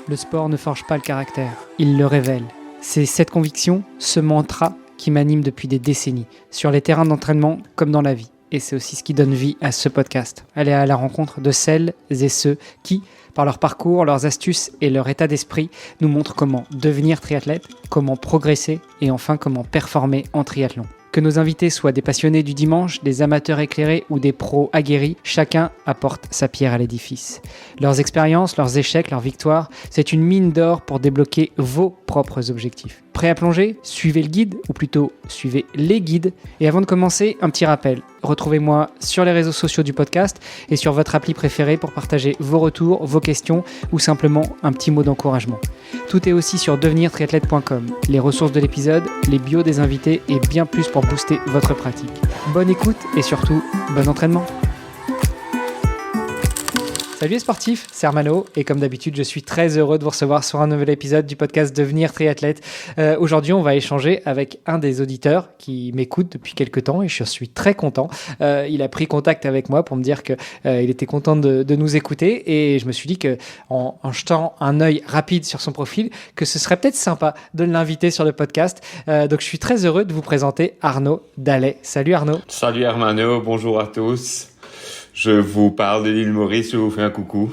Le sport ne forge pas le caractère, il le révèle. C'est cette conviction, ce mantra qui m'anime depuis des décennies, sur les terrains d'entraînement comme dans la vie. Et c'est aussi ce qui donne vie à ce podcast. Aller à la rencontre de celles et ceux qui, par leur parcours, leurs astuces et leur état d'esprit, nous montrent comment devenir triathlète, comment progresser et enfin comment performer en triathlon. Que nos invités soient des passionnés du dimanche, des amateurs éclairés ou des pros aguerris, chacun apporte sa pierre à l'édifice. Leurs expériences, leurs échecs, leurs victoires, c'est une mine d'or pour débloquer vos propres objectifs. Prêt à plonger ? Suivez le guide, ou plutôt suivez les guides. Et avant de commencer, un petit rappel. Retrouvez-moi sur les réseaux sociaux du podcast et sur votre appli préférée pour partager vos retours, vos questions ou simplement un petit mot d'encouragement. Tout est aussi sur devenirtriathlète.com. Les ressources de l'épisode, les bios des invités et bien plus pour booster votre pratique. Bonne écoute et surtout, bon entraînement. Salut les sportifs, c'est Armano et comme d'habitude, je suis très heureux de vous recevoir sur un nouvel épisode du podcast Devenir triathlète. Aujourd'hui, on va échanger avec un des auditeurs qui m'écoute depuis quelques temps et je suis très content. Il a pris contact avec moi pour me dire qu'il était content de nous écouter et je me suis dit qu'en jetant un œil rapide sur son profil, que ce serait peut-être sympa de l'inviter sur le podcast. Donc je suis très heureux de vous présenter Arnaud Dallet. Salut Arnaud. Salut Armano, bonjour à tous. Je vous parle de l'île Maurice, je vous fais un coucou.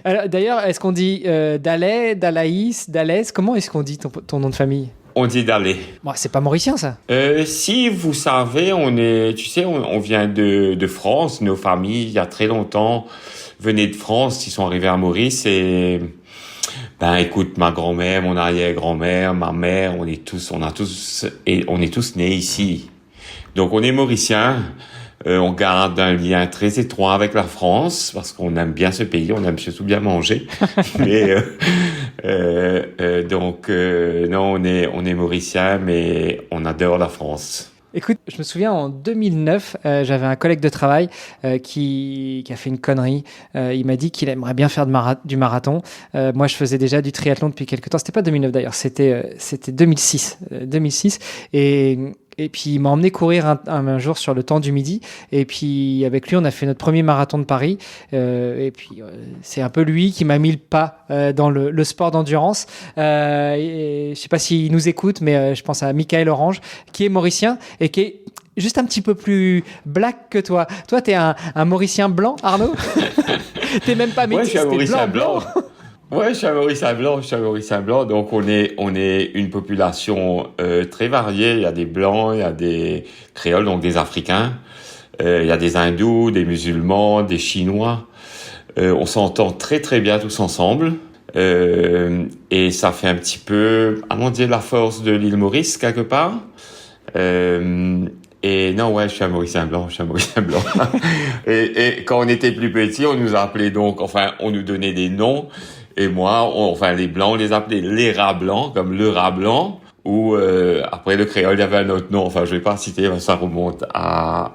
Alors, d'ailleurs, est-ce qu'on dit Dallet, Dalaïs, Dallès ? Comment est-ce qu'on dit ton nom de famille ? On dit Dallet. Bon, c'est pas mauricien, ça ? Si vous savez, on vient de France. Nos familles, il y a très longtemps, venaient de France. Ils sont arrivés à Maurice et... écoute, ma grand-mère, mon arrière-grand-mère, ma mère, on est tous nés ici. Donc, on est mauriciens. On garde un lien très étroit avec la France parce qu'on aime bien ce pays, on aime surtout bien manger. Mais non, on est mauriciens, mais on adore la France. Écoute, je me souviens en 2009, j'avais un collègue de travail qui a fait une connerie. Il m'a dit qu'il aimerait bien faire du marathon. Moi, je faisais déjà du triathlon depuis quelques temps. C'était pas 2009 d'ailleurs, c'était 2006. Et puis, il m'a emmené courir un jour sur le temps du midi. Et puis, avec lui, on a fait notre premier marathon de Paris. C'est un peu lui qui m'a mis le pas dans le sport d'endurance. Je sais pas s'il nous écoute, mais je pense à Michael Orange, qui est mauricien et qui est juste un petit peu plus black que toi. Toi, t'es un Mauricien blanc, Arnaud. T'es même pas métis, t'es blanc. Ouais, je suis un Mauricien blanc. Donc, on est une population très variée. Il y a des Blancs, il y a des Créoles, donc des Africains. Il y a des Hindous, des musulmans, des Chinois. On s'entend très, très bien tous ensemble. Et ça fait un petit peu, à mon dire, la force de l'île Maurice, quelque part. Et non, ouais, je suis un Mauricien blanc. Et quand on était plus petits, on nous appelait on nous donnait des noms. Et moi, les Blancs, on les appelait les rats blancs, comme le rat blanc. Ou après le créole, il y avait un autre nom. Enfin, je vais pas citer, ça remonte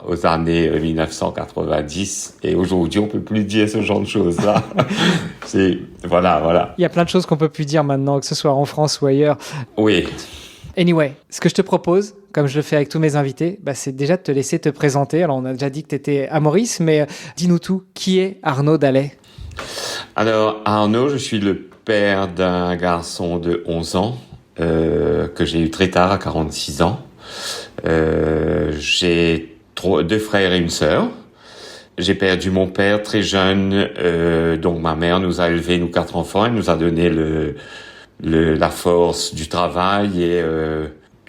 aux années 1990. Et aujourd'hui, on peut plus dire ce genre de choses-là. Voilà. Il y a plein de choses qu'on peut plus dire maintenant, que ce soit en France ou ailleurs. Oui. Anyway, ce que je te propose, comme je le fais avec tous mes invités, c'est déjà de te laisser te présenter. Alors, on a déjà dit que tu étais à Maurice, mais dis-nous tout. Qui est Arnaud Dallet ? Alors, Arnaud, je suis le père d'un garçon de 11 ans que j'ai eu très tard, à 46 ans. J'ai 2 frères et une sœur. J'ai perdu mon père très jeune, donc ma mère nous a élevés, nous 4 enfants. Elle nous a donné la force du travail et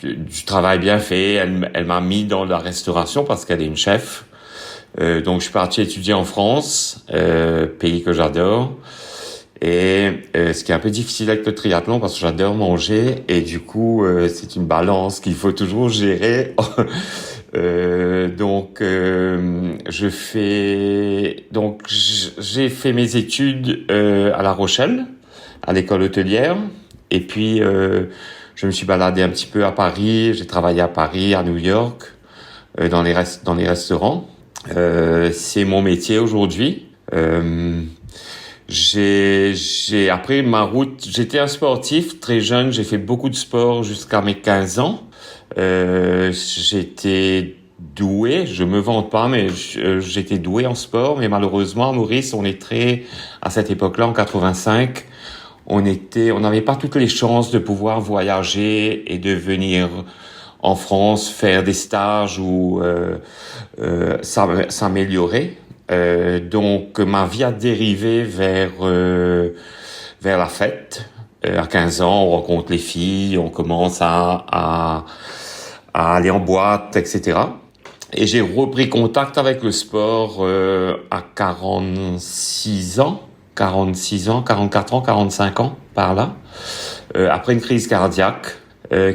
du travail bien fait. Elle m'a mis dans la restauration parce qu'elle est une chef. Donc je suis parti étudier en France, pays que j'adore. Et ce qui est un peu difficile avec le triathlon parce que j'adore manger et du coup c'est une balance qu'il faut toujours gérer. J'ai fait mes études à La Rochelle, à l'école hôtelière. Et puis je me suis baladé un petit peu à Paris. J'ai travaillé à Paris, à New York, dans les restaurants. C'est mon métier aujourd'hui. J'ai après ma route, j'étais un sportif très jeune, j'ai fait beaucoup de sport jusqu'à mes 15 ans. J'étais doué, je me vante pas, mais j'étais doué en sport, mais malheureusement à Maurice, à cette époque-là, en 85, on n'avait pas toutes les chances de pouvoir voyager et de venir en France faire des stages ou s'améliorer. Donc ma vie a dérivé vers la fête. À 15 ans, on rencontre les filles, on commence à aller en boîte, etc. Et j'ai repris contact avec le sport à 46 ans, 44 ans, 45 ans, par là, après une crise cardiaque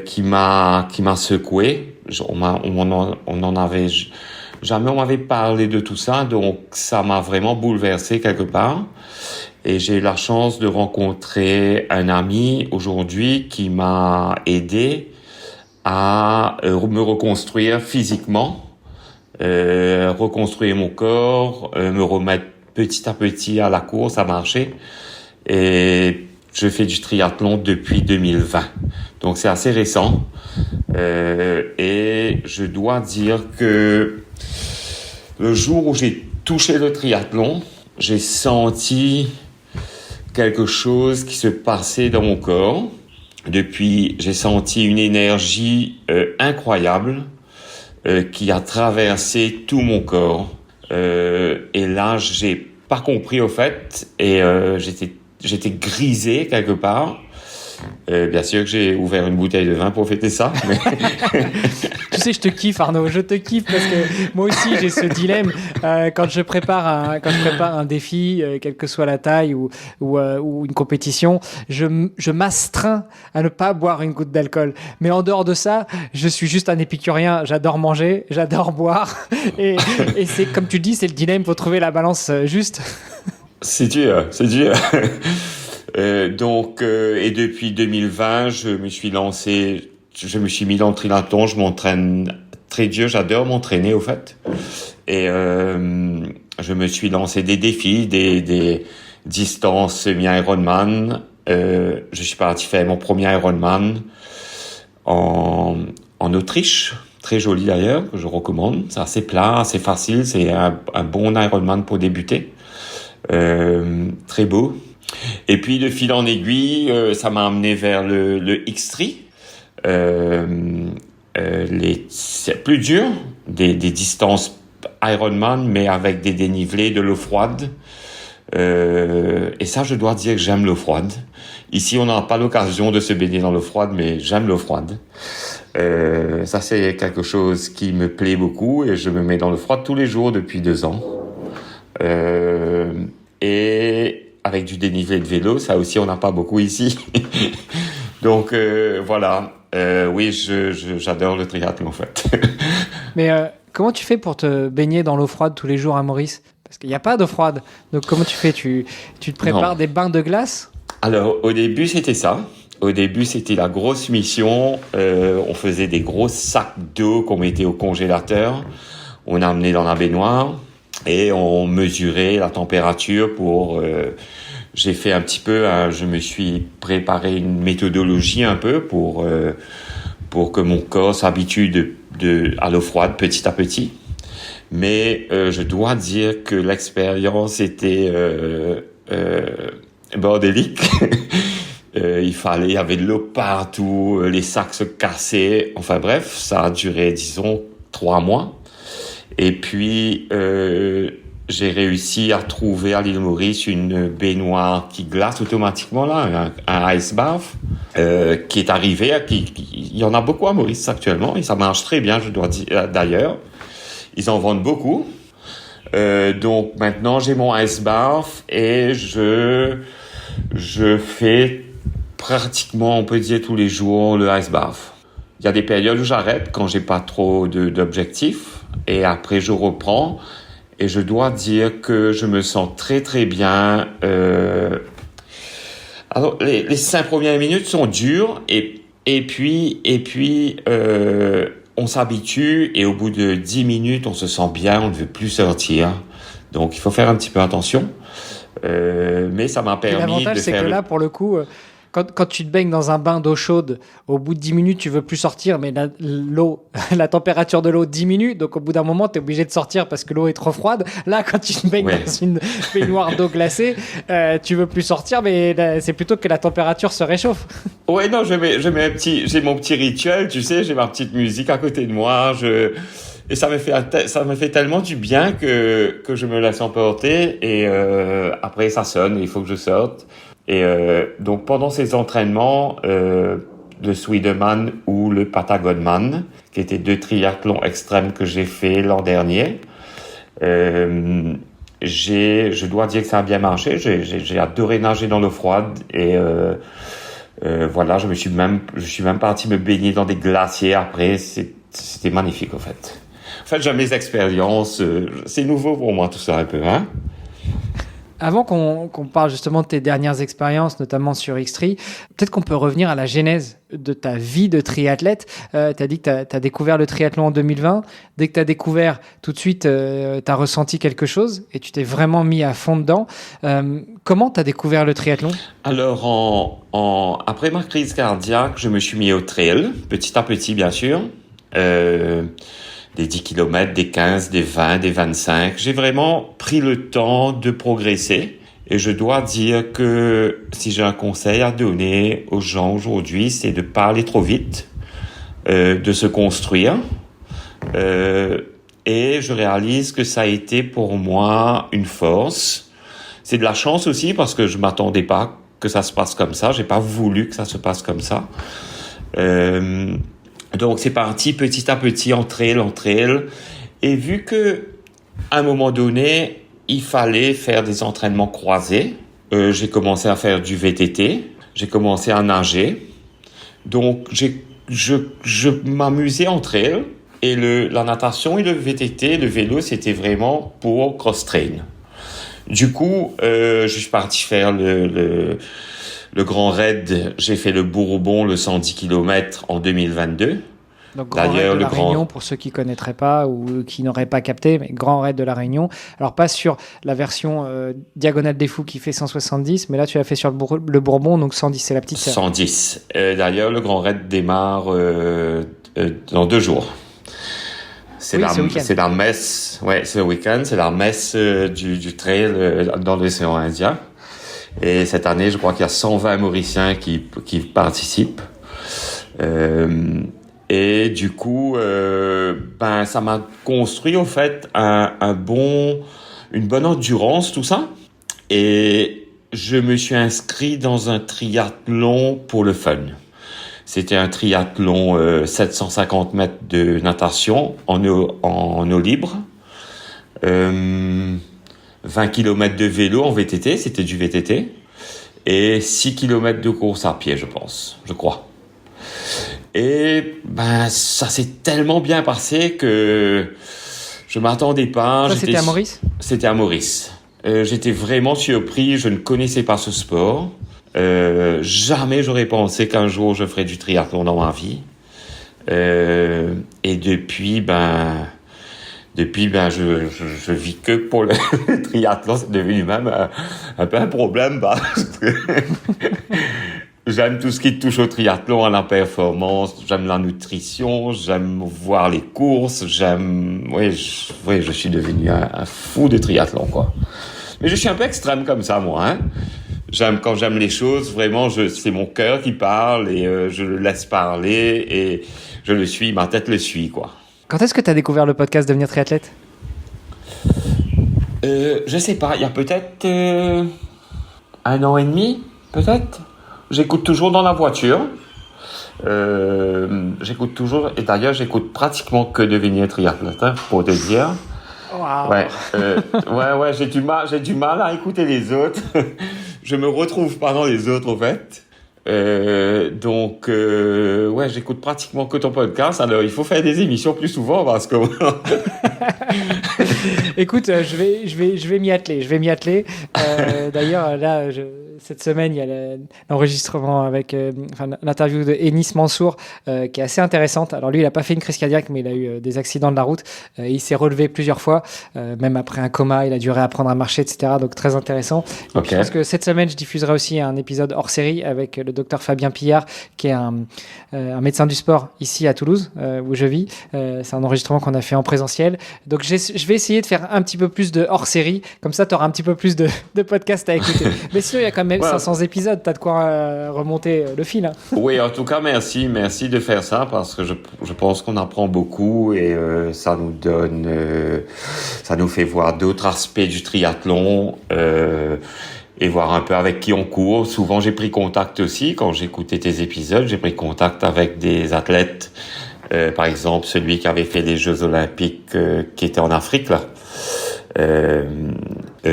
qui m'a secoué. Jamais on m'avait parlé de tout ça, donc ça m'a vraiment bouleversé quelque part. Et j'ai eu la chance de rencontrer un ami aujourd'hui qui m'a aidé à me reconstruire physiquement, reconstruire mon corps, me remettre petit à petit à la course, à marcher. Et je fais du triathlon depuis 2020. Donc c'est assez récent. Et je dois dire que le jour où j'ai touché le triathlon, j'ai senti quelque chose qui se passait dans mon corps. Depuis, j'ai senti une énergie incroyable qui a traversé tout mon corps. Et là, j'ai pas compris au fait, et j'étais grisé quelque part. Bien sûr que j'ai ouvert une bouteille de vin pour fêter ça. Mais... Tu sais, je te kiffe, Arnaud. Je te kiffe parce que moi aussi, j'ai ce dilemme quand je prépare un défi, quelle que soit la taille ou une compétition. Je m'astreins à ne pas boire une goutte d'alcool. Mais en dehors de ça, je suis juste un épicurien. J'adore manger, j'adore boire. Et c'est comme tu dis, c'est le dilemme. Faut trouver la balance juste. C'est dur. Donc, et depuis 2020, je me suis mis dans le triathlon, je m'entraîne très dur, j'adore m'entraîner au fait. Et je me suis lancé des défis, des distances semi-Ironman. Je suis parti faire mon premier Ironman en Autriche, très joli d'ailleurs, que je recommande. C'est assez plat, assez facile, c'est un bon Ironman pour débuter. Très beau. Et puis de fil en aiguille, ça m'a amené vers le X3. C'est plus dur, des distances Ironman, mais avec des dénivelés, de l'eau froide. Et ça, je dois dire que j'aime l'eau froide. Ici, on n'a pas l'occasion de se baigner dans l'eau froide, mais j'aime l'eau froide. Ça, c'est quelque chose qui me plaît beaucoup, et je me mets dans l'eau froide tous les jours depuis 2 ans. Et avec du dénivelé de vélo, ça aussi, on n'a pas beaucoup ici. Donc, voilà. Oui, j'adore le triathlon, en fait. Mais comment tu fais pour te baigner dans l'eau froide tous les jours à Maurice ? Parce qu'il n'y a pas d'eau froide. Donc, comment tu fais ? Tu te prépares des bains de glace ? Alors, au début, c'était ça. Au début, c'était la grosse mission. On faisait des gros sacs d'eau qu'on mettait au congélateur. On amenait dans la baignoire. Et on mesurait la température pour... j'ai fait un petit peu... je me suis préparé une méthodologie un peu pour que mon corps s'habitue à l'eau froide petit à petit. Mais je dois dire que l'expérience était bordélique. Il y avait de l'eau partout, les sacs se cassaient. Enfin bref, ça a duré, disons, 3 mois. Et puis, j'ai réussi à trouver à l'île Maurice une baignoire qui glace automatiquement, là, un ice bath, qui est arrivé. Il y en a beaucoup à Maurice actuellement, et ça marche très bien, je dois dire, d'ailleurs. Ils en vendent beaucoup. Donc, maintenant, j'ai mon ice bath et je fais pratiquement, on peut dire, tous les jours le ice bath. Il y a des périodes où j'arrête quand j'ai pas trop d'objectifs. Et après, je reprends. Et je dois dire que je me sens très, très bien. Alors, les 5 premières minutes sont dures. Et puis, on s'habitue. Et au bout de 10 minutes, on se sent bien. On ne veut plus sortir. Donc, il faut faire un petit peu attention. Mais ça m'a permis de faire... L'avantage, c'est que là, pour le coup... quand tu te baignes dans un bain d'eau chaude, au bout de 10 minutes, tu veux plus sortir, mais la température de l'eau diminue. Donc, au bout d'un moment, tu es obligé de sortir parce que l'eau est trop froide. Là, quand tu te baignes dans une baignoire d'eau glacée, tu veux plus sortir, mais c'est plutôt que la température se réchauffe. Ouais, non, j'ai mon petit rituel, tu sais, j'ai ma petite musique à côté de moi, et ça me fait tellement du bien que je me laisse emporter, et après ça sonne, il faut que je sorte. Et donc pendant ces entraînements, le Swedeman ou le Patagonman, qui étaient 2 triathlons extrêmes que j'ai fait l'an dernier, je dois dire que ça a bien marché. J'ai adoré nager dans l'eau froide, et voilà, je suis même parti me baigner dans des glaciers après. C'était magnifique, en fait. En fait, j'aime les expériences. C'est nouveau pour moi, tout ça, un peu, hein. Avant qu'on parle justement de tes dernières expériences, notamment sur X3, peut-être qu'on peut revenir à la genèse de ta vie de triathlète. Tu as dit que tu as découvert le triathlon en 2020. Dès que tu as découvert, tout de suite, tu as ressenti quelque chose et tu t'es vraiment mis à fond dedans. Comment tu as découvert le triathlon ? Alors, après ma crise cardiaque, je me suis mis au trail, petit à petit, bien sûr. Des 10 km, des 15, des 20, des 25. J'ai vraiment pris le temps de progresser. Et je dois dire que si j'ai un conseil à donner aux gens aujourd'hui, c'est de pas aller trop vite, de se construire. Et je réalise que ça a été pour moi une force. C'est de la chance aussi parce que je m'attendais pas que ça se passe comme ça. J'ai pas voulu que ça se passe comme ça. Donc c'est parti petit à petit en trail. Et vu que à un moment donné, il fallait faire des entraînements croisés, j'ai commencé à faire du VTT, j'ai commencé à nager. Donc je m'amusais en trail, et la natation et le VTT, le vélo, c'était vraiment pour cross-train. Du coup, je suis parti faire le Grand Raid. J'ai fait le Bourbon, le 110 km en 2022. Donc, Grand Raid de la Réunion, pour ceux qui ne connaîtraient pas ou qui n'auraient pas capté, mais Grand Raid de la Réunion. Alors, pas sur la version Diagonale des Fous qui fait 170, mais là, tu l'as fait sur le Bourbon, donc 110, c'est la petite sœur. 110. D'ailleurs, le Grand Raid démarre dans 2 jours. C'est la messe, c'est le week-end, c'est la messe du trail dans l'océan Indien. Et cette année, je crois qu'il y a 120 Mauriciens qui participent. Et du coup, ça m'a construit au fait une bonne endurance, tout ça. Et je me suis inscrit dans un triathlon pour le fun. C'était un triathlon 750 mètres de natation en eau libre, 20 km de vélo en VTT, c'était du VTT, et 6 km de course à pied, je crois. Et ça s'est tellement bien passé que je m'attendais pas. Ça, c'était à Maurice ? C'était à Maurice. J'étais vraiment surpris, je ne connaissais pas ce sport. Jamais j'aurais pensé qu'un jour je ferais du triathlon dans ma vie. Et depuis, je vis que pour le triathlon. C'est devenu même un peu un problème, parce que j'aime tout ce qui touche au triathlon, à la performance. J'aime la nutrition, j'aime voir les courses, je suis devenu un fou de triathlon, quoi. Mais je suis un peu extrême comme ça, moi, hein. Quand j'aime les choses, vraiment, c'est mon cœur qui parle, et je le laisse parler, et je le suis, ma tête le suit, quoi. Quand est-ce que tu as découvert le podcast Devenir triathlète ? Je sais pas, il y a peut-être 1 an et demi, peut-être. J'écoute toujours dans la voiture. J'écoute toujours, et d'ailleurs, j'écoute pratiquement que Devenir triathlète, pour te dire. Wow. Ouais, j'ai du mal à écouter les autres. Je me retrouve pas dans les autres, en fait. Donc, j'écoute pratiquement que ton podcast. Alors, il faut faire des émissions plus souvent, parce que Écoute, je vais m'y atteler. D'ailleurs, là, cette semaine, il y a l'enregistrement avec l'interview de Enis Mansour qui est assez intéressante. Alors lui, il n'a pas fait une crise cardiaque, mais il a eu des accidents de la route. Il s'est relevé plusieurs fois, même après un coma. Il a dû réapprendre à marcher, etc. Donc très intéressant. Okay. Je pense que cette semaine, je diffuserai aussi un épisode hors série avec le docteur Fabien Pillard, qui est un médecin du sport ici à Toulouse, où je vis. C'est un enregistrement qu'on a fait en présentiel. Donc je vais essayer de faire un petit peu plus de hors série. Comme ça, tu auras un petit peu plus de podcasts à écouter. Mais sinon, il y a quand même 500 épisodes. Tu as de quoi remonter le fil. Hein. Oui, en tout cas, merci de faire ça parce que je pense qu'on apprend beaucoup et ça nous donne, ça nous fait voir d'autres aspects du triathlon et voir un peu avec qui on court. Souvent, j'ai pris contact aussi quand j'écoutais tes épisodes. J'ai pris contact avec des athlètes, par exemple celui qui avait fait les Jeux Olympiques, qui était en Afrique là,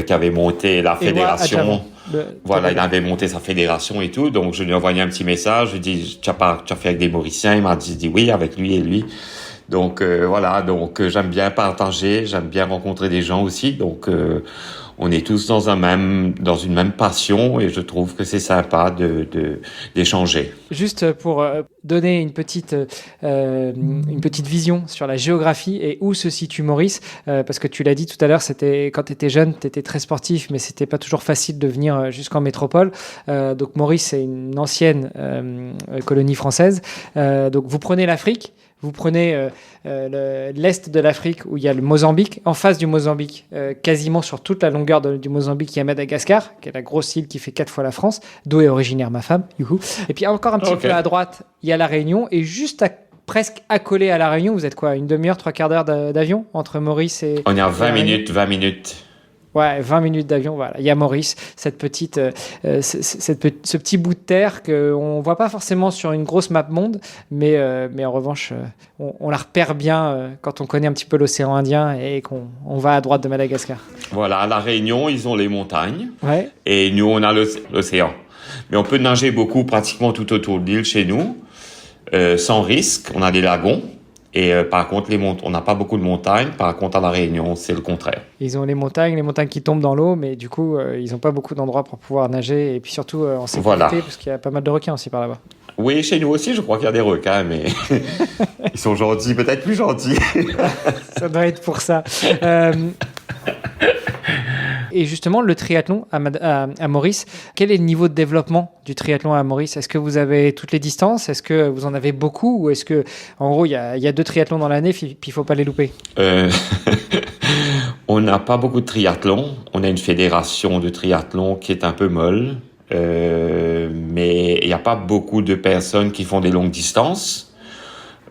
qui avait monté la fédération. Voilà, il avait monté sa fédération et tout, donc je lui ai envoyé un petit message, je lui ai dit, tu as fait avec des Mauriciens? Il m'a dit oui, avec lui et lui. Donc voilà, donc j'aime bien partager, j'aime bien rencontrer des gens aussi, donc on est tous dans une même passion et je trouve que c'est sympa d'échanger. Juste pour donner une petite vision sur la géographie et où se situe Maurice, parce que tu l'as dit tout à l'heure, c'était quand tu étais jeune, tu étais très sportif, mais c'était pas toujours facile de venir jusqu'en métropole. Donc Maurice, c'est une ancienne colonie française. Donc vous prenez l'Afrique. Vous prenez l'est de l'Afrique où il y a le Mozambique. En face du Mozambique, quasiment sur toute la longueur du Mozambique, il y a Madagascar, qui est la grosse île qui fait 4 fois la France, d'où est originaire ma femme. Youhou. Et puis encore un petit peu à droite, il y a la Réunion. Et juste presque accolé à la Réunion, vous êtes quoi, une demi-heure, 3/4 d'heure d'avion entre Maurice et... On est à 20 minutes. Ouais, 20 minutes d'avion, voilà. Il y a Maurice, ce petit bout de terre qu'on ne voit pas forcément sur une grosse map monde, mais en revanche, on la repère bien quand on connaît un petit peu l'océan Indien et qu'on va à droite de Madagascar. Voilà, à La Réunion, ils ont les montagnes, et nous, on a l'océan. Mais on peut nager beaucoup, pratiquement tout autour de l'île chez nous, sans risque. On a des lagons. Et par contre, on n'a pas beaucoup de montagnes. Par contre, à La Réunion, c'est le contraire. Ils ont les montagnes qui tombent dans l'eau, mais du coup, ils n'ont pas beaucoup d'endroits pour pouvoir nager. Et puis surtout en sécurité, parce qu'il y a pas mal de requins aussi par là-bas. Oui, chez nous aussi, je crois qu'il y a des requins, mais ils sont gentils, peut-être plus gentils. Ça doit être pour ça. Et justement, le triathlon à Maurice, quel est le niveau de développement du triathlon à Maurice? Est-ce que vous avez toutes les distances? Est-ce que vous en avez beaucoup? Ou est-ce que, en gros, il y a 2 triathlons dans l'année, puis il ne faut pas les louper? On n'a pas beaucoup de triathlon. On a une fédération de triathlon qui est un peu molle. Mais il n'y a pas beaucoup de personnes qui font des longues distances.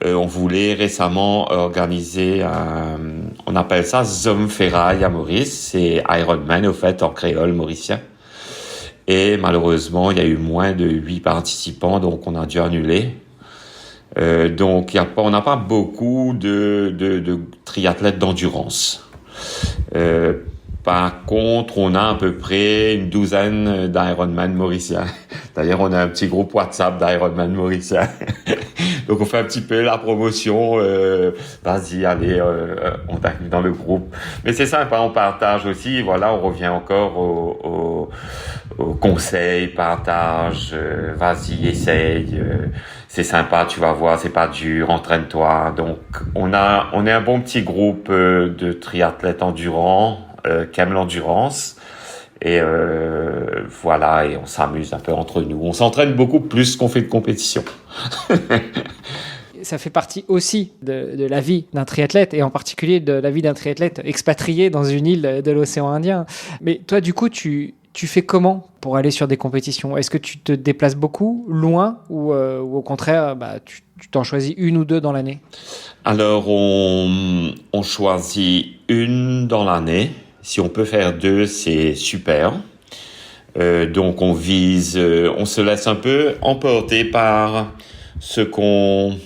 On voulait récemment organiser on appelle ça Zomferraille à Maurice, c'est Ironman au fait en créole mauricien. Et malheureusement, il y a eu moins de 8 participants, donc on a dû annuler. Donc on n'a pas beaucoup de triathlètes d'endurance. Par contre, on a à peu près une douzaine d'Ironman mauriciens. D'ailleurs, on a un petit groupe WhatsApp d'Ironman mauriciens. Donc, on fait un petit peu la promotion. Vas-y, allez, on t'inclut dans le groupe. Mais c'est sympa, on partage aussi. Voilà, on revient encore au conseil, partage. Vas-y, essaye. C'est sympa, tu vas voir, c'est pas dur, entraîne-toi. Donc, on est un bon petit groupe de triathlètes endurants. Qui aiment l'endurance et voilà, et on s'amuse un peu entre nous, on s'entraîne beaucoup plus qu'on fait de compétition. Ça fait partie aussi de la vie d'un triathlète et en particulier de la vie d'un triathlète expatrié dans une île de l'océan Indien. Mais toi du coup tu fais comment pour aller sur des compétitions? Est-ce que tu te déplaces beaucoup, loin ou au contraire tu t'en choisis une ou 2 dans l'année? Alors on choisit une dans l'année. Si on peut faire 2, c'est super. Donc on vise, on se laisse un peu emporter par ce qu'on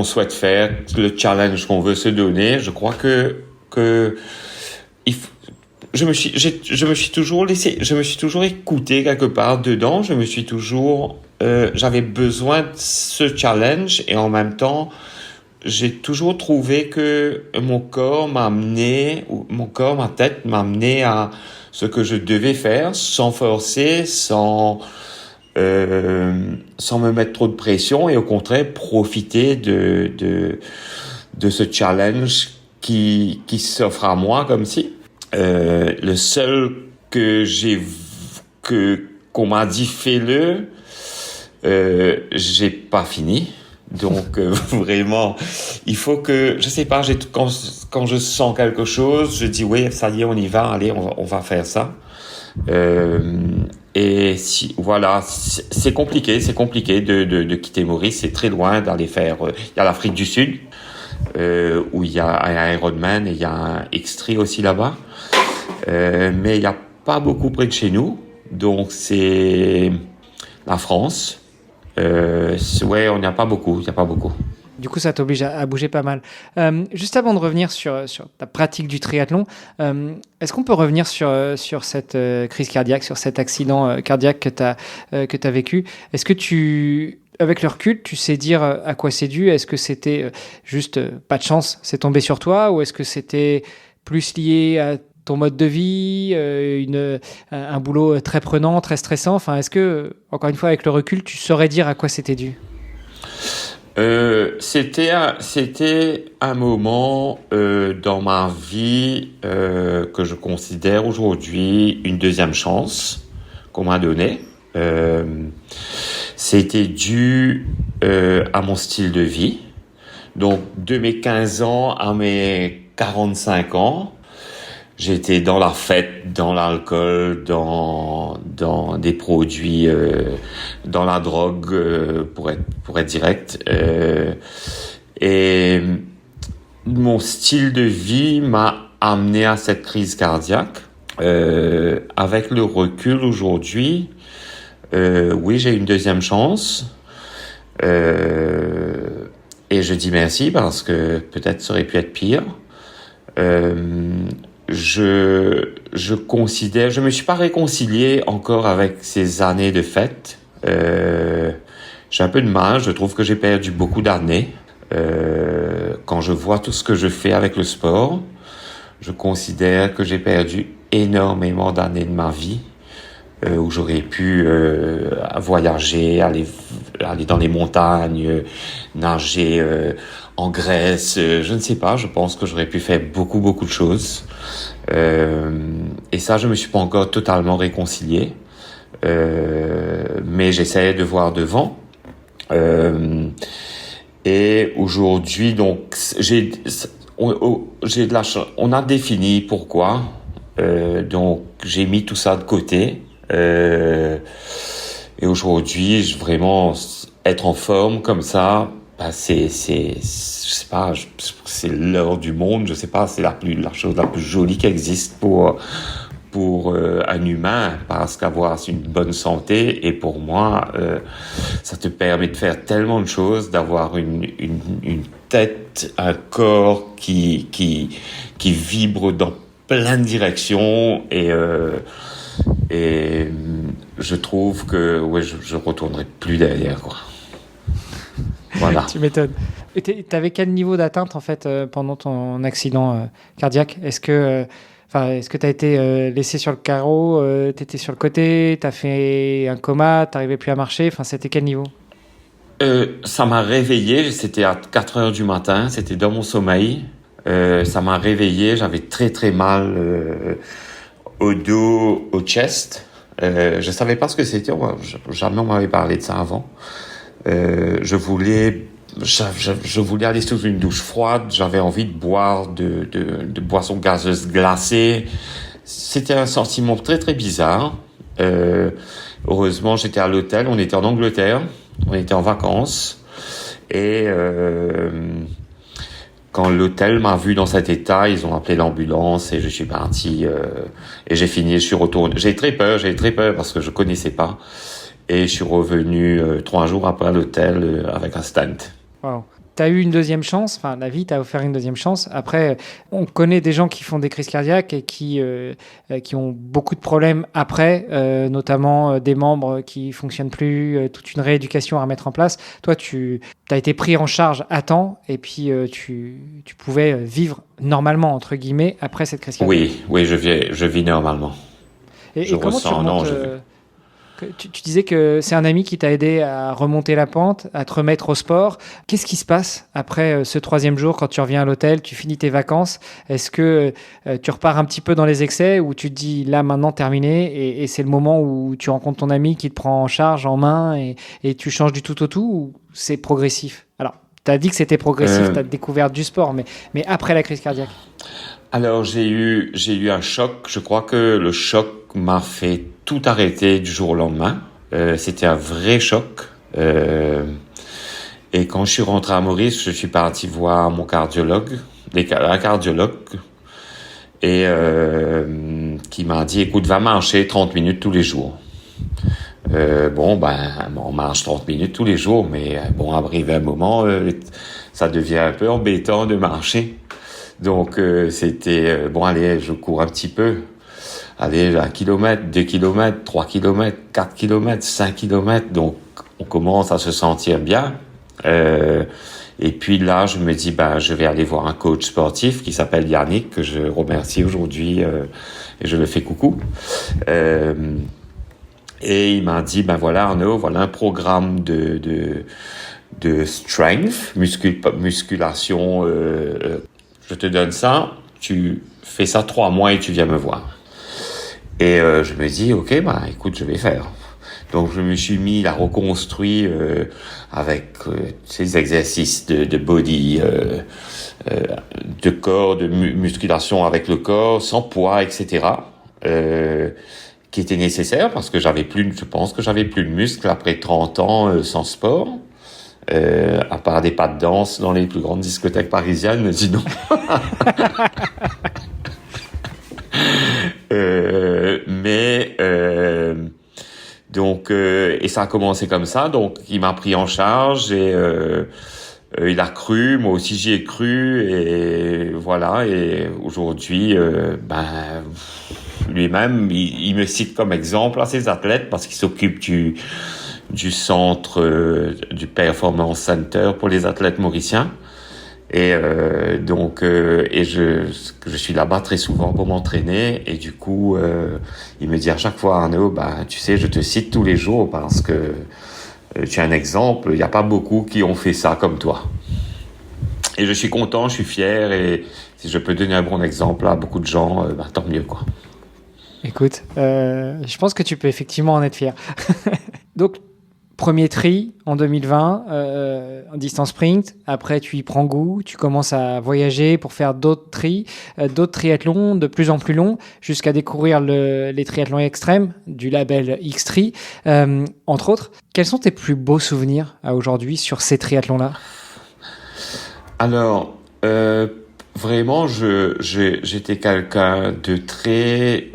souhaite faire, le challenge qu'on veut se donner. Je crois que je me suis toujours écouté quelque part dedans. j'avais besoin de ce challenge et en même temps j'ai toujours trouvé que ma tête m'a amené à ce que je devais faire, sans forcer, sans me mettre trop de pression, et au contraire profiter de ce challenge qui s'offre à moi, comme si le seul qu'on m'a dit fais-le, j'ai pas fini. Donc vraiment, il faut que, je sais pas, quand je sens quelque chose, je dis oui, ça y est, on y va, allez, on va faire ça. Et si voilà, c'est compliqué de quitter Maurice, c'est très loin d'aller faire. Il y a l'Afrique du Sud où il y a un Ironman et il y a un X3 aussi là-bas, mais il y a pas beaucoup près de chez nous, donc c'est la France. Ouais, il n'y a pas beaucoup. Du coup, ça t'oblige à bouger pas mal. Juste avant de revenir sur ta pratique du triathlon, est-ce qu'on peut revenir sur cette crise cardiaque, sur cet accident cardiaque que tu as vécu? Est-ce que avec le recul, tu sais dire à quoi c'est dû? Est-ce que c'était juste pas de chance, c'est tombé sur toi? Ou est-ce que c'était plus lié à ton mode de vie, un boulot très prenant, très stressant? Enfin, est-ce que, encore une fois, avec le recul, tu saurais dire à quoi c'était dû? C'était un moment dans ma vie que je considère aujourd'hui une deuxième chance qu'on m'a donnée. C'était dû à mon style de vie. Donc, de mes 15 ans à mes 45 ans, j'étais dans la fête, dans l'alcool, dans des produits, dans la drogue, pour être direct. Et mon style de vie m'a amené à cette crise cardiaque. Avec le recul aujourd'hui, oui, j'ai une deuxième chance. Et je dis merci parce que peut-être ça aurait pu être pire. Je considère, je me suis pas réconcilié encore avec ces années de fête. J'ai un peu de mal, je trouve que j'ai perdu beaucoup d'années. Quand je vois tout ce que je fais avec le sport, je considère que j'ai perdu énormément d'années de ma vie, où j'aurais pu voyager, aller dans les montagnes, nager en Grèce, je ne sais pas, je pense que j'aurais pu faire beaucoup de choses. Et ça, je me suis pas encore totalement réconcilié. Mais j'essaie de voir devant. Et aujourd'hui, donc, on a défini pourquoi. Donc, j'ai mis tout ça de côté. Et aujourd'hui, vraiment être en forme comme ça, bah je sais pas, c'est l'heure du monde, je sais pas, c'est la chose la plus jolie qui existe pour un humain, parce qu'avoir une bonne santé, et pour moi, ça te permet de faire tellement de choses, d'avoir une tête, un corps qui vibre dans plein de directions, et je trouve que ouais, je retournerai plus derrière, quoi. Voilà. Tu m'étonnes. Et t'avais quel niveau d'atteinte en fait pendant ton accident cardiaque? Est-ce que t'as été laissé sur le carreau, t'étais sur le côté, t'as fait un coma, t'arrivais plus à marcher? Enfin, c'était quel niveau? Ça m'a réveillé, c'était à 4 heures du matin, c'était dans mon sommeil. Ça m'a réveillé, j'avais très très mal au dos, au chest. Je savais pas ce que c'était, jamais on m'avait parlé de ça avant. Je voulais aller sous une douche froide, j'avais envie de boire de boissons gazeuses glacées. C'était un sentiment très très bizarre. Heureusement, j'étais à l'hôtel, on était en Angleterre, on était en vacances, et quand l'hôtel m'a vu dans cet état, ils ont appelé l'ambulance et je suis parti, et je suis retourné. J'ai très peur parce que je connaissais pas. Et je suis revenu 3 jours après à l'hôtel avec un stent. Wow. tu as eu une deuxième chance, enfin la vie t'a offert une deuxième chance. Après, on connaît des gens qui font des crises cardiaques et qui ont beaucoup de problèmes après, notamment des membres qui fonctionnent plus, toute une rééducation à remettre en place. Toi, tu as été pris en charge à temps et puis tu pouvais vivre normalement, entre guillemets, après cette crise cardiaque. Oui, je vis normalement. Et comment tu remontes tu disais que c'est un ami qui t'a aidé à remonter la pente, à te remettre au sport. Qu'est-ce qui se passe après ce 3e jour quand tu reviens à l'hôtel, tu finis tes vacances? Est-ce que tu repars un petit peu dans les excès ou tu te dis là maintenant terminé et c'est le moment où tu rencontres ton ami qui te prend en charge, en main et tu changes du tout au tout ou c'est progressif? Alors, tu as dit que c'était progressif, tu as découvert du sport, mais après la crise cardiaque? Alors, j'ai eu un choc. Je crois que le choc m'a fait tout arrêter du jour au lendemain. C'était un vrai choc. Et quand je suis rentré à Maurice, je suis parti voir mon cardiologue, un cardiologue, et qui m'a dit, écoute, va marcher 30 minutes tous les jours. On marche 30 minutes tous les jours, mais arrivé un moment, ça devient un peu embêtant de marcher. Donc, c'était, allez, je cours un petit peu. Allez, 1 kilomètre, 2 kilomètres, 3 kilomètres, 4 kilomètres, 5 kilomètres. Donc, on commence à se sentir bien. Et puis là, je me dis, je vais aller voir un coach sportif qui s'appelle Yannick, que je remercie aujourd'hui, et je le fais coucou. Et il m'a dit, voilà Arnaud, voilà un programme de strength, musculation, je te donne ça, tu fais ça 3 mois et tu viens me voir. Et je me dis, ok, écoute, je vais faire. Donc je me suis mis à reconstruire avec ces exercices de body, de corps, de musculation avec le corps, sans poids, etc. Qui était nécessaire parce que je pense que j'avais plus de muscles après 30 ans sans sport. À part des pas de danse dans les plus grandes discothèques parisiennes, sinon. Et ça a commencé comme ça. Donc, il m'a pris en charge et il a cru, moi aussi j'y ai cru et voilà. Et aujourd'hui, lui-même, il me cite comme exemple à ses athlètes parce qu'il s'occupe du centre du Performance Center pour les athlètes mauriciens. Et je suis là-bas très souvent pour m'entraîner et du coup il me dit à chaque fois Arnaud, tu sais, je te cite tous les jours parce que tu es un exemple, il n'y a pas beaucoup qui ont fait ça comme toi. Et je suis content, je suis fier et si je peux donner un bon exemple à beaucoup de gens, tant mieux quoi. Écoute, je pense que tu peux effectivement en être fier. Donc premier tri en 2020, en distance sprint. Après, tu y prends goût, tu commences à voyager pour faire d'autres triathlons de plus en plus longs, jusqu'à découvrir les triathlons extrêmes du label X-Tri, entre autres. Quels sont tes plus beaux souvenirs à aujourd'hui sur ces triathlons-là? Alors, vraiment, j'étais quelqu'un de très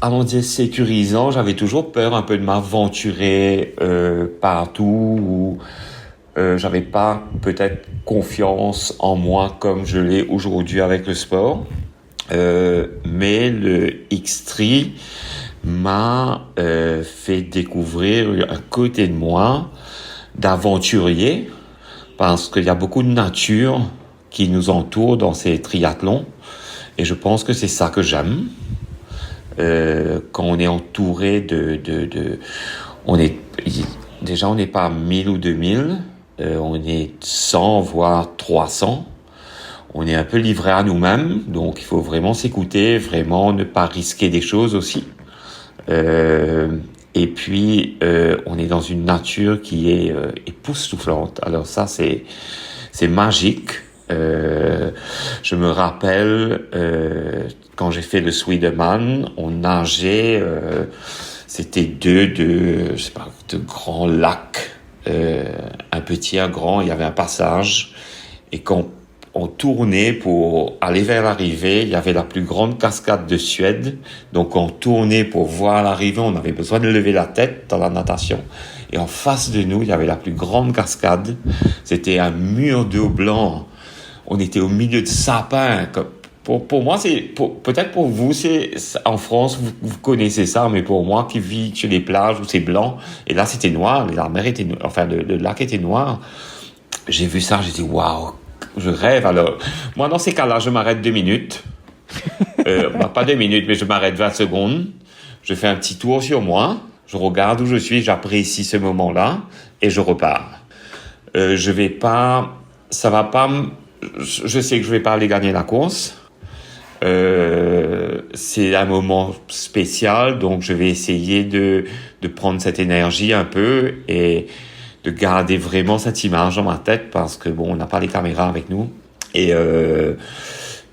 allons dire sécurisant. J'avais toujours peur un peu de m'aventurer partout où j'avais pas peut-être confiance en moi comme je l'ai aujourd'hui avec le sport. Mais le X-Tri m'a fait découvrir un côté de moi d'aventurier parce qu'il y a beaucoup de nature qui nous entoure dans ces triathlons et je pense que c'est ça que j'aime. Quand on est entouré on n'est pas 1000 ou 2000, on est 100 voire 300. On est un peu livré à nous-mêmes, donc il faut vraiment s'écouter, vraiment ne pas risquer des choses aussi. Et puis on est dans une nature qui est époustouflante. Alors ça c'est magique. Je me rappelle quand j'ai fait le Swedeman, on nageait, c'était deux grands lacs, un petit, un grand, il y avait un passage, et quand on tournait pour aller vers l'arrivée. Il y avait la plus grande cascade de Suède. Donc, on tournait pour voir l'arrivée. On avait besoin de lever la tête dans la natation. Et en face de nous, il y avait la plus grande cascade. C'était un mur d'eau blanc. On était au milieu de sapins. Pour moi, peut-être pour vous, en France, vous connaissez ça, mais pour moi, qui vis sur les plages où c'est blanc, et là, c'était noir, la mer était, le lac était noir. J'ai vu ça, j'ai dit, waouh, je rêve. Alors, moi, dans ces cas-là, je m'arrête 2 minutes. Pas 2 minutes, mais je m'arrête 20 secondes. Je fais un petit tour sur moi. Je regarde où je suis, j'apprécie ce moment-là et je repars. Je sais que je vais pas aller gagner la course. C'est un moment spécial, donc je vais essayer de prendre cette énergie un peu et de garder vraiment cette image dans ma tête parce que on n'a pas les caméras avec nous et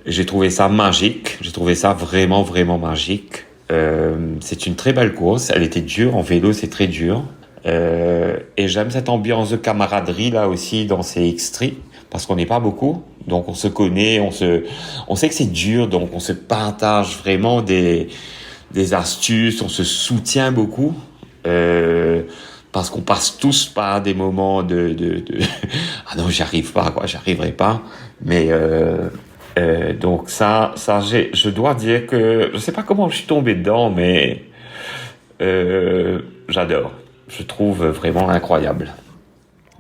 j'ai trouvé ça magique. J'ai trouvé ça vraiment, vraiment magique. C'est une très belle course. Elle était dure. En vélo, c'est très dur. Et j'aime cette ambiance de camaraderie là aussi dans ces X3 parce qu'on n'est pas beaucoup. Donc on se connaît, on sait que c'est dur. Donc on se partage vraiment des astuces. On se soutient beaucoup. Parce qu'on passe tous par des moments de ah non, j'arriverai pas. Mais donc je dois dire que je sais pas comment je suis tombé dedans, mais j'adore. Je trouve vraiment incroyable.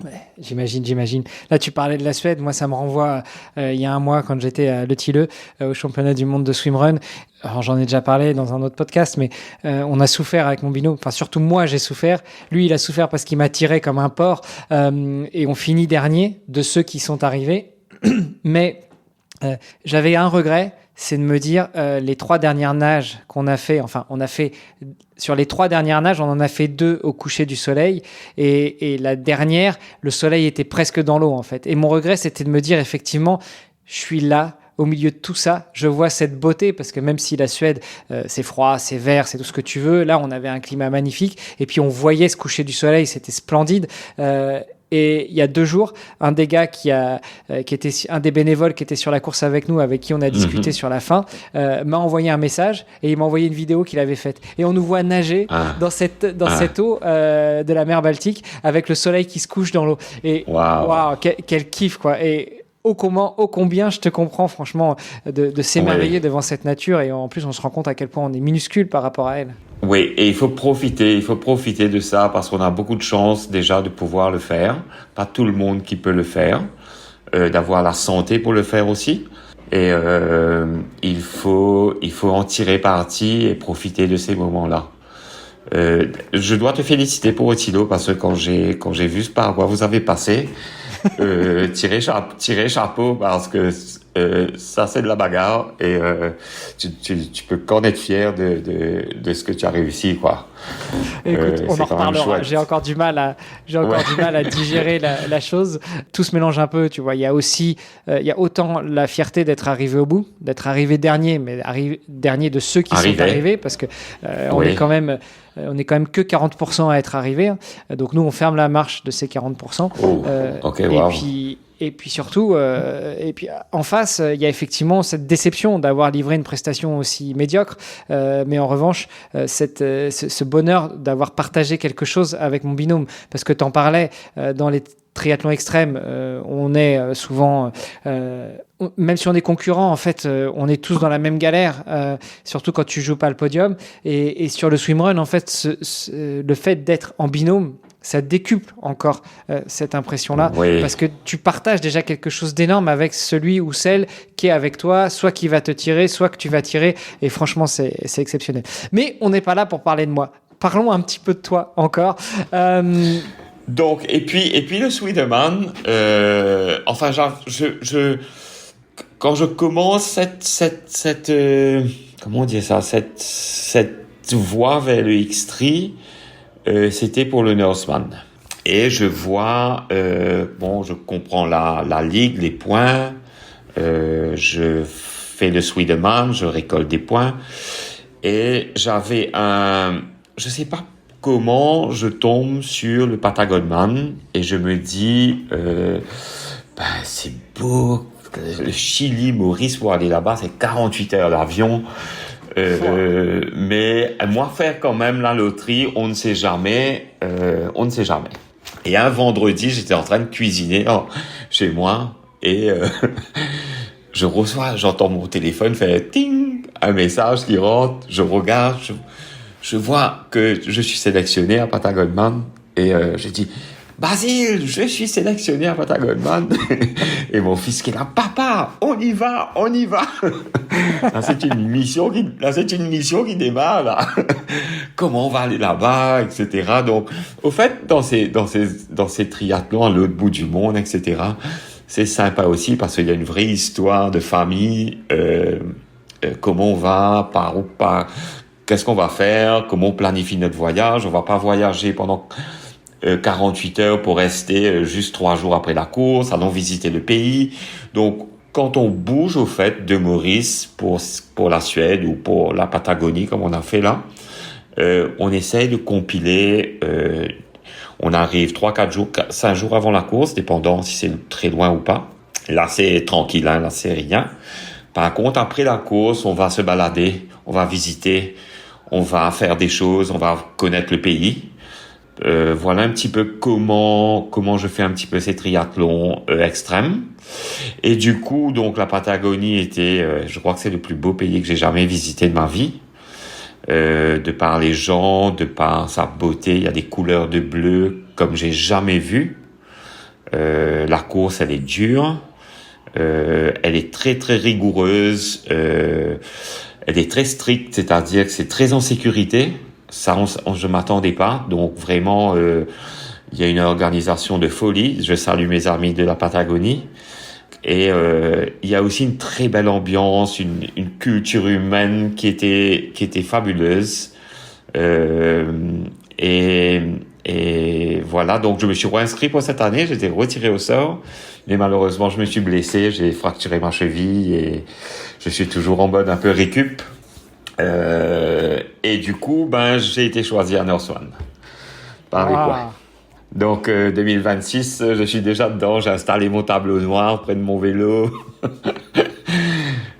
Ouais, j'imagine. Là, tu parlais de la Suède. Moi, ça me renvoie il y a un mois quand j'étais à Le Tilleux, au championnat du monde de swimrun. Alors, j'en ai déjà parlé dans un autre podcast, mais on a souffert avec mon binôme. Enfin, surtout moi, j'ai souffert. Lui, il a souffert parce qu'il m'a tiré comme un porc. Et on finit dernier de ceux qui sont arrivés. Mais j'avais un regret, c'est de me dire les 3 dernières nages qu'on a fait, sur les 3 dernières nages, on en a fait 2 au coucher du soleil et la dernière, le soleil était presque dans l'eau en fait. Et mon regret, c'était de me dire effectivement, je suis là au milieu de tout ça, je vois cette beauté parce que même si la Suède, c'est froid, c'est vert, c'est tout ce que tu veux, là on avait un climat magnifique et puis on voyait ce coucher du soleil, c'était splendide. Et il y a 2 jours, un des gars qui était un des bénévoles qui était sur la course avec nous, avec qui on a discuté sur la fin, m'a envoyé un message et il m'a envoyé une vidéo qu'il avait faite. Et on nous voit nager dans cette eau de la mer Baltique avec le soleil qui se couche dans l'eau. Et waouh, quel kiff quoi. Et ô combien je te comprends franchement de s'émerveiller devant cette nature et en plus on se rend compte à quel point on est minuscule par rapport à elle. Oui, et il faut profiter de ça parce qu'on a beaucoup de chance déjà de pouvoir le faire. Pas tout le monde qui peut le faire, d'avoir la santé pour le faire aussi. Et il faut en tirer parti et profiter de ces moments-là. Je dois te féliciter pour Otilo parce que quand j'ai vu par quoi vous avez passé, tirer chapeau parce que ça c'est de la bagarre et tu peux qu'en être fier de ce que tu as réussi quoi. Écoute, on en reparlera. J'ai encore du mal à digérer la chose. Tout se mélange un peu, tu vois. Il y a aussi, il y a autant la fierté d'être arrivé au bout, d'être arrivé dernier, mais dernier de ceux qui sont arrivés, parce que on est quand même que 40% à être arrivé. Donc nous, on ferme la marche de ces 40%. Et puis surtout, en face, il y a effectivement cette déception d'avoir livré une prestation aussi médiocre. Mais en revanche, ce bonheur d'avoir partagé quelque chose avec mon binôme. Parce que tu en parlais, dans les triathlons extrêmes, on est souvent... même si on est concurrents, en fait, on est tous dans la même galère, surtout quand tu joues pas le podium. Et sur le swimrun, en fait, le fait d'être en binôme, ça décuple encore cette impression-là, parce que tu partages déjà quelque chose d'énorme avec celui ou celle qui est avec toi, soit qui va te tirer, soit que tu vas tirer, et franchement, c'est exceptionnel. Mais on n'est pas là pour parler de moi. Parlons un petit peu de toi encore. Donc, et puis le Swedeman, quand je commence cette comment dire ça, cette voie vers le X3, c'était pour le Norseman. Et je vois, je comprends la ligue, les points, je fais le Swedeman, je récolte des points, et j'avais je sais pas comment je tombe sur le Patagonman, et je me dis, c'est beau, le Chili, Maurice, pour aller là-bas, c'est 48 heures d'avion. Mais moi, faire quand même la loterie, on ne sait jamais. Et un vendredi, j'étais en train de cuisiner chez moi et j'entends mon téléphone faire ting, un message qui rentre. Je regarde, je vois que je suis sélectionné à Patagonman et j'ai dit Basile, je suis sélectionné à Patagonman. Et mon fils qui est là, papa, on y va. Là, c'est une mission qui démarre, là. Comment on va aller là-bas, etc. Donc, au fait, dans ces triathlons à l'autre bout du monde, etc., c'est sympa aussi parce qu'il y a une vraie histoire de famille, comment on va, par où, qu'est-ce qu'on va faire, comment on planifie notre voyage. On va pas voyager pendant 48 heures pour rester juste 3 jours après la course, allons visiter le pays. Donc, quand on bouge au fait de Maurice pour la Suède ou pour la Patagonie, comme on a fait là, on essaye de compiler, on arrive 3, 4 jours, 5 jours avant la course, dépendant si c'est très loin ou pas. Là, c'est tranquille, hein, là, c'est rien. Par contre, après la course, on va se balader, on va visiter, on va faire des choses, on va connaître le pays. Voilà un petit peu comment je fais un petit peu ces triathlons extrêmes. Et du coup, donc la Patagonie était, je crois que c'est le plus beau pays que j'ai jamais visité de ma vie. De par les gens, de par sa beauté, il y a des couleurs de bleu comme j'ai jamais vu. La course, elle est dure. Elle est très très rigoureuse. Elle est très stricte, c'est-à-dire que c'est très en sécurité. Ça, je m'attendais pas. Donc vraiment, il y a une organisation de folie. Je salue mes amis de la Patagonie. Et il y a aussi une très belle ambiance, une culture humaine qui était fabuleuse. Et voilà. Donc je me suis réinscrit pour cette année. J'étais retiré au sort, mais malheureusement je me suis blessé. J'ai fracturé ma cheville et je suis toujours en mode un peu récup. Et du coup, j'ai été choisi à Norseman par les points. Donc 2026, je suis déjà dedans. J'ai installé mon tableau noir près de mon vélo.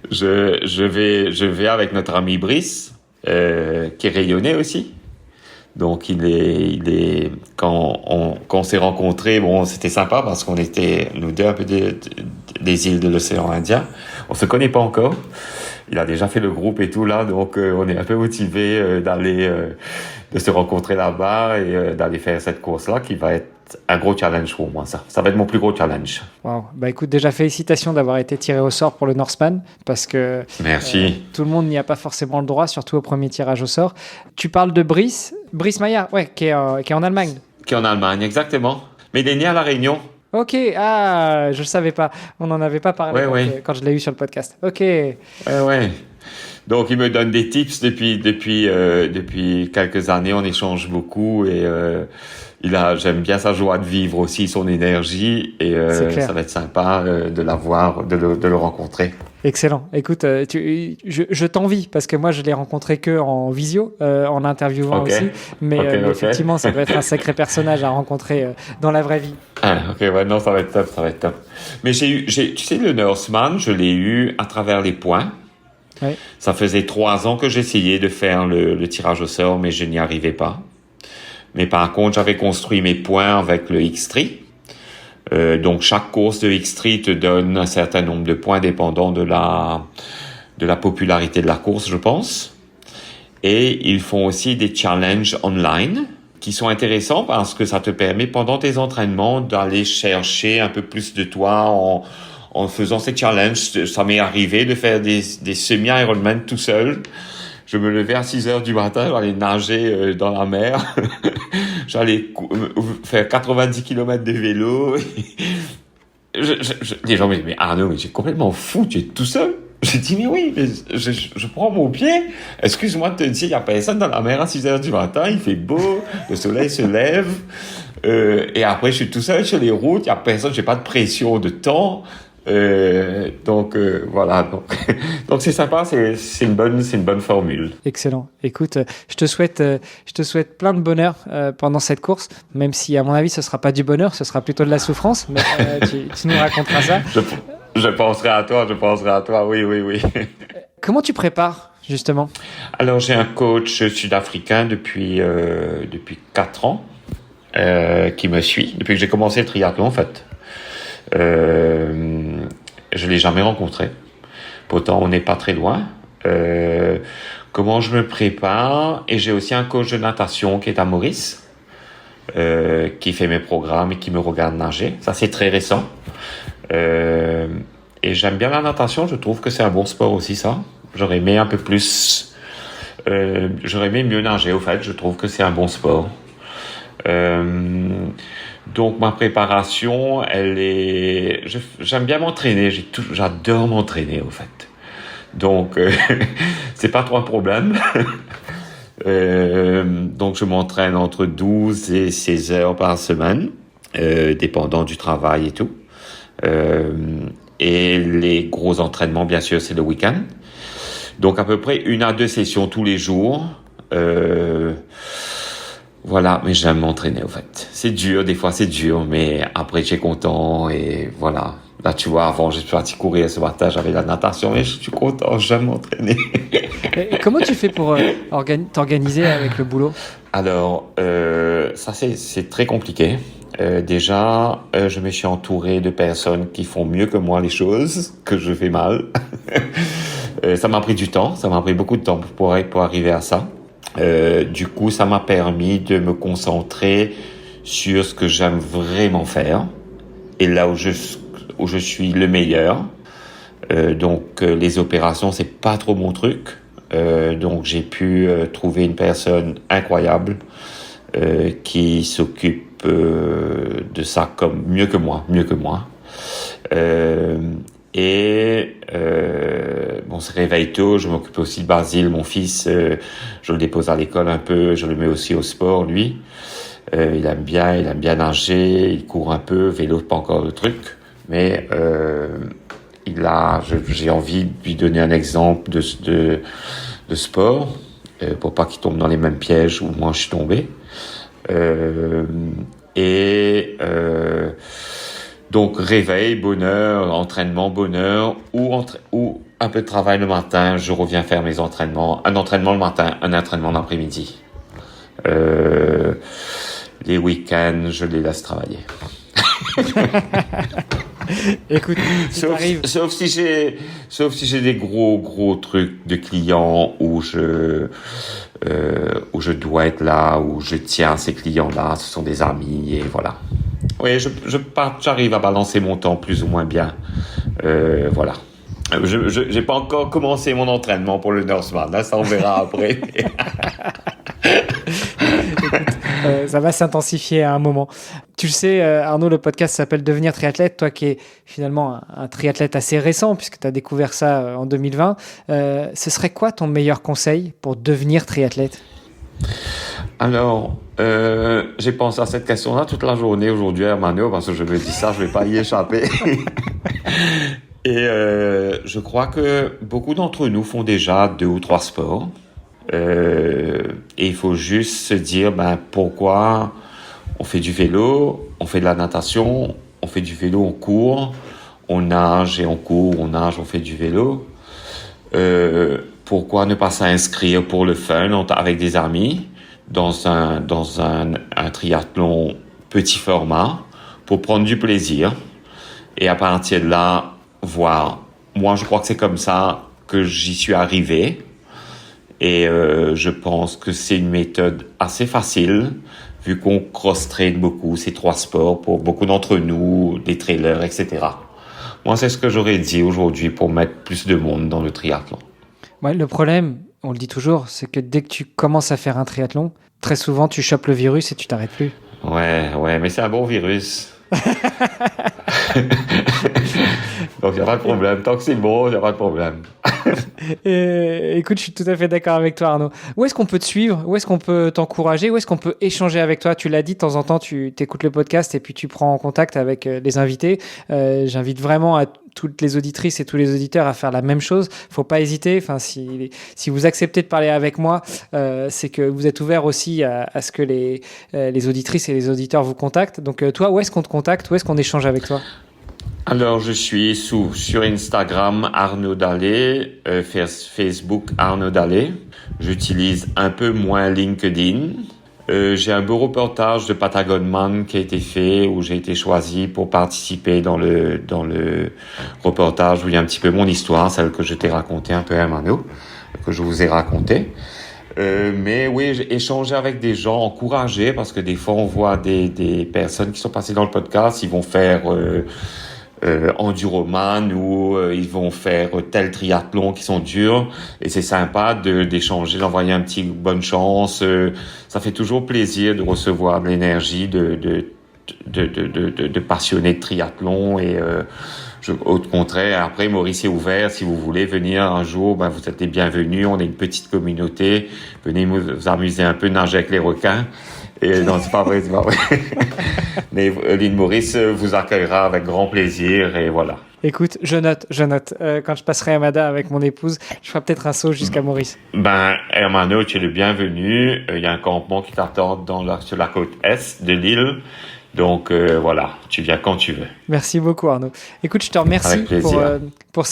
je vais avec notre ami Brice, qui est rayonné aussi. Donc il est quand on s'est rencontrés, bon, c'était sympa parce qu'on était nous deux un peu des îles de l'océan Indien. On se connaît pas encore. Il a déjà fait le groupe et tout là, donc on est un peu motivé de se rencontrer là-bas et d'aller faire cette course-là qui va être un gros challenge pour moi. Ça va être mon plus gros challenge. Wow. Écoute, déjà félicitations d'avoir été tiré au sort pour le Norseman parce que merci. Tout le monde n'y a pas forcément le droit, surtout au premier tirage au sort. Tu parles de Brice Maillard, qui est en Allemagne. Qui est en Allemagne, exactement. Mais il est né à La Réunion. Ok, je ne savais pas. On n'en avait pas parlé quand je l'ai eu sur le podcast. Ok. Ouais. Donc, il me donne des tips depuis quelques années. On échange beaucoup et j'aime bien sa joie de vivre aussi, son énergie et ça va être sympa de l'avoir, de le rencontrer. Excellent. Écoute, je t'envie parce que moi je l'ai rencontré que en visio, en interviewant aussi, mais effectivement ça doit être un sacré personnage à rencontrer dans la vraie vie. Non, ça va être top. Mais tu sais, le Norseman, je l'ai eu à travers les points. Ouais. Ça faisait 3 ans que j'essayais de faire le tirage au sort, mais je n'y arrivais pas. Mais par contre, j'avais construit mes points avec le X-Tree. Donc, chaque course de X-Tree te donne un certain nombre de points dépendant de la popularité de la course, je pense. Et ils font aussi des challenges online qui sont intéressants parce que ça te permet pendant tes entraînements d'aller chercher un peu plus de toi en faisant ces challenges. Ça m'est arrivé de faire des semi-Ironman tout seul. Je me levais à 6 heures du matin, j'allais nager dans la mer. J'allais faire 90 km de vélo. Les gens me disent, mais Arnaud, mais tu es complètement fou, tu es tout seul. Je dis, mais oui, mais je prends mon pied. Excuse-moi de te dire, il n'y a personne dans la mer à 6 heures du matin, il fait beau, le soleil se lève. Et après, je suis tout seul sur les routes, il n'y a personne, j'ai pas de pression de temps. Voilà. Donc c'est sympa, c'est une bonne formule. Excellent. Écoute, je te souhaite plein de bonheur pendant cette course, même si à mon avis ce sera pas du bonheur, ce sera plutôt de la souffrance. Mais tu nous raconteras ça. Je penserai à toi, oui, oui, oui. Comment tu prépares, justement? Alors, j'ai un coach sud-africain depuis 4 ans qui me suit, depuis que j'ai commencé le triathlon, en fait. Je l'ai jamais rencontré. Pourtant, on n'est pas très loin. Comment je me prépare? Et j'ai aussi un coach de natation qui est à Maurice, qui fait mes programmes et qui me regarde nager. Ça, c'est très récent. Et j'aime bien la natation. Je trouve que c'est un bon sport aussi, ça. J'aurais aimé un peu plus. J'aurais aimé mieux nager, au fait. Je trouve que c'est un bon sport. Donc ma préparation, j'aime bien m'entraîner. J'adore m'entraîner, au fait. Donc c'est pas trop un problème. Donc je m'entraîne entre 12 et 16 heures par semaine, dépendant du travail et tout. Et les gros entraînements, bien sûr, c'est le week-end. Donc à peu près 1 à 2 sessions tous les jours. Voilà, mais j'aime m'entraîner, au fait. C'est dur, des fois c'est dur, mais après j'ai content et voilà. Là, tu vois, avant, je suis parti courir ce matin, j'avais la natation, mais je suis content, j'aime m'entraîner. Et comment tu fais pour t'organiser avec le boulot? Alors, ça c'est très compliqué. Déjà, je me suis entouré de personnes qui font mieux que moi les choses, que je fais mal. Ça m'a pris du temps, ça m'a pris beaucoup de temps pour arriver à ça. Du coup, ça m'a permis de me concentrer sur ce que j'aime vraiment faire et là où je suis le meilleur. Donc, les opérations, c'est pas trop mon truc. Donc, j'ai pu trouver une personne incroyable qui s'occupe de ça comme mieux que moi. Bon, se réveille tôt, je m'occupe aussi de Basile, mon fils, je le dépose à l'école un peu, je le mets aussi au sport, lui. Il aime bien nager, il court un peu, vélo, pas encore le truc, mais j'ai envie de lui donner un exemple de sport, pour pas qu'il tombe dans les mêmes pièges où moi je suis tombé. Donc réveil, bonheur, entraînement, bonheur, ou un peu de travail le matin, je reviens faire mes entraînements, un entraînement le matin, un entraînement l'après-midi. Les week-ends, je les laisse travailler. Écoute, sauf si j'ai des gros trucs de clients où je dois être là, où je tiens ces clients-là, ce sont des amis et voilà. Oui, j'arrive à balancer mon temps plus ou moins bien. Voilà. J'ai pas encore commencé mon entraînement pour le Norseman. Là, ça on verra après. Écoute, ça va s'intensifier à un moment. Tu le sais, Arnaud, le podcast s'appelle Devenir triathlète. Toi qui es finalement un triathlète assez récent, puisque tu as découvert ça en 2020. Ce serait quoi ton meilleur conseil pour devenir triathlète? Alors, j'ai pensé à cette question-là toute la journée aujourd'hui, Hermano, parce que je me dis ça, je vais pas y échapper. Et je crois que beaucoup d'entre nous font déjà 2 ou 3 sports. Et il faut juste se dire, pourquoi on fait du vélo, on fait de la natation, on fait du vélo, on court, on nage et on court, on nage, on fait du vélo. Pourquoi ne pas s'inscrire pour le fun avec des amis dans un triathlon petit format pour prendre du plaisir et à partir de là voir. Moi, je crois que c'est comme ça que j'y suis arrivé et je pense que c'est une méthode assez facile vu qu'on cross-train beaucoup ces 3 sports pour beaucoup d'entre nous, des trailers, etc. Moi, c'est ce que j'aurais dit aujourd'hui pour mettre plus de monde dans le triathlon. Ouais, le problème, on le dit toujours, c'est que dès que tu commences à faire un triathlon, très souvent tu chopes le virus et tu t'arrêtes plus. Ouais, mais c'est un bon virus. Donc, il n'y a pas de problème. Tant que c'est bon, il n'y a pas de problème. Écoute, je suis tout à fait d'accord avec toi, Arnaud. Où est-ce qu'on peut te suivre? Où est-ce qu'on peut t'encourager? Où est-ce qu'on peut échanger avec toi? Tu l'as dit, de temps en temps, tu écoutes le podcast et puis tu prends en contact avec les invités. J'invite vraiment à toutes les auditrices et tous les auditeurs à faire la même chose. Faut pas hésiter. Enfin, si vous acceptez de parler avec moi, c'est que vous êtes ouvert aussi à ce que les auditrices et les auditeurs vous contactent. Donc, toi, où est-ce qu'on te contacte? Où est-ce qu'on échange avec toi? Alors, je suis sur Instagram Arnaud Dallet, Facebook Arnaud Dallet. J'utilise un peu moins LinkedIn. J'ai un beau reportage de Patagon Man qui a été fait, où j'ai été choisi pour participer dans le reportage où il y a un petit peu mon histoire, celle que je t'ai racontée un peu à Mano, que je vous ai racontée. Mais oui, j'ai échangé avec des gens, encouragés, parce que des fois on voit des personnes qui sont passées dans le podcast, ils vont faire enduroman ou ils vont faire tel triathlon qui sont durs, et c'est sympa d'échanger, d'envoyer un petit bonne chance. Ça fait toujours plaisir de recevoir de l'énergie de passionnés de triathlon, et au contraire, après, Maurice est ouvert. Si vous voulez venir un jour, vous êtes les bienvenus. On est une petite communauté. Venez vous amuser un peu, nager avec les requins. Et non, c'est pas vrai, c'est pas vrai. Mais l'île Maurice vous accueillera avec grand plaisir, et voilà. Écoute, je note. Quand je passerai à Mada avec mon épouse, je ferai peut-être un saut jusqu'à Maurice. Hermano, tu es le bienvenu. Il y a un campement qui t'attend sur la côte est de l'île. Donc voilà, tu viens quand tu veux. Merci beaucoup Arnaud. Écoute, je te remercie pour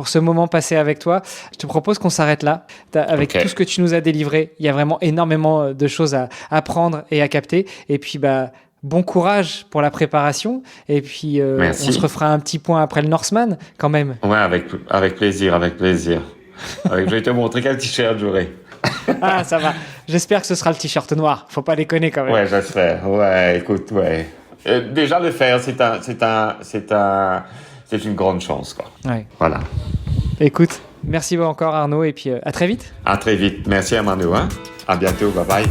ce moment passé avec toi. Je te propose qu'on s'arrête là. Avec tout ce que tu nous as délivré, il y a vraiment énormément de choses à apprendre et à capter. Et puis bon courage pour la préparation. Et puis on se refera un petit point après le Norseman quand même. Ouais, avec plaisir. Je vais te montrer quel t-shirt j'aurai. Ah, ça va. J'espère que ce sera le t-shirt noir. Faut pas déconner quand même. Ouais, j'espère. Ouais, écoute, ouais. Déjà le faire, c'est une grande chance, quoi. Ouais. Voilà. Écoute, merci encore Arnaud, et puis à très vite. À très vite. Merci Arnaud. À bientôt. Bye bye.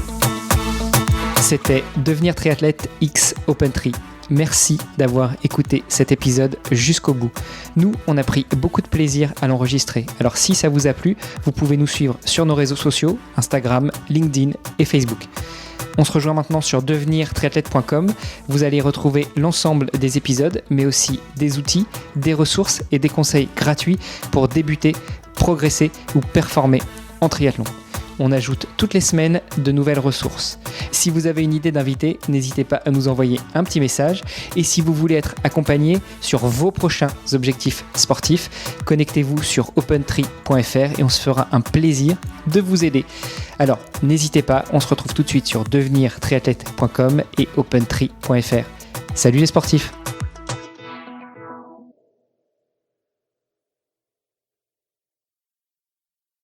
C'était Devenir triathlète X OpenTri. Merci d'avoir écouté cet épisode jusqu'au bout. Nous, on a pris beaucoup de plaisir à l'enregistrer. Alors si ça vous a plu, vous pouvez nous suivre sur nos réseaux sociaux, Instagram, LinkedIn et Facebook. On se rejoint maintenant sur devenirtriathlète.com. Vous allez retrouver l'ensemble des épisodes, mais aussi des outils, des ressources et des conseils gratuits pour débuter, progresser ou performer en triathlon. On ajoute toutes les semaines de nouvelles ressources. Si vous avez une idée d'invité, n'hésitez pas à nous envoyer un petit message. Et si vous voulez être accompagné sur vos prochains objectifs sportifs, connectez-vous sur opentree.fr et on se fera un plaisir de vous aider. Alors, n'hésitez pas, on se retrouve tout de suite sur devenirtriathlète.com et opentree.fr. Salut les sportifs!